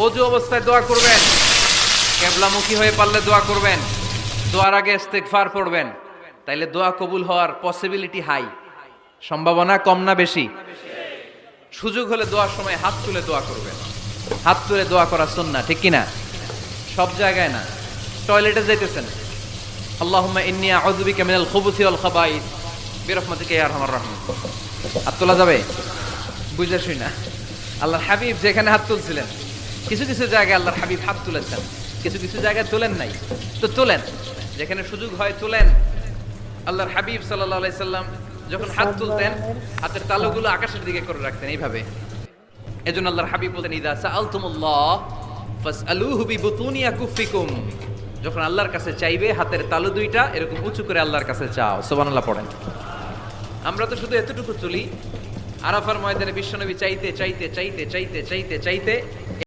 ওযু অবস্থায় দোয়া করবেন, কিবলামুখী হয়ে পারলে দোয়া করবেন, দোয়ার আগে ইস্তেগফার পড়বেন, তাইলে দোয়া কবুল হওয়ার পসিবিলিটি হাই, সম্ভাবনা কম না বেশি? সুযোগ হলে দোয়ার সময় হাত তুলে দোয়া করবেন, হাত তুলে দোয়া করা সুন্নাহ, ঠিক কি না? সব জায়গায় না, টয়লেটে যাইতেছেন, আল্লাহুম্মা ইন্নী আউযু বিকা মিনাল খুবুসি ওয়াল খাবাইস বিরহমাতিকা ইয়া আরহামার রাহিমিন, হাত তোলা যাবে? বুঝে শুই না, আল্লাহর হাবিব যেখানে হাত তুলছিলেন, কিছু কিছু জায়গায় আল্লাহর হাবিব হাত তুলেছেন, কিছু কিছু জায়গায় তোলেন নাই, তো তোলেন, যেখানে সুযোগ হয় তোলেন। আল্লাহর হাবিব সাল্লাল্লাহু আলাইহি সাল্লাম যখন হাত তুলতেন, হাতের তালুগুলো আকাশের দিকে করে রাখতেন এইভাবে। এজন্য আল্লাহর হাবিব বলতেন, ইযা সাআলতুমুল্লাহ ফাসআলুহু বিবুতুনি আকুফিকুম, যখন আল্লাহর কাছে চাইবে হাতের তালু দুইটা এরকম উঁচু করে আল্লাহর কাছে চাও। সুবহানাল্লাহ পড়েন। আমরা তো শুধু এতটুকু তুলি, আরাফার ময়দানে বিশ্বনবী চাইতে চাইতে চাইতে চাইতে চাইতে চাইতে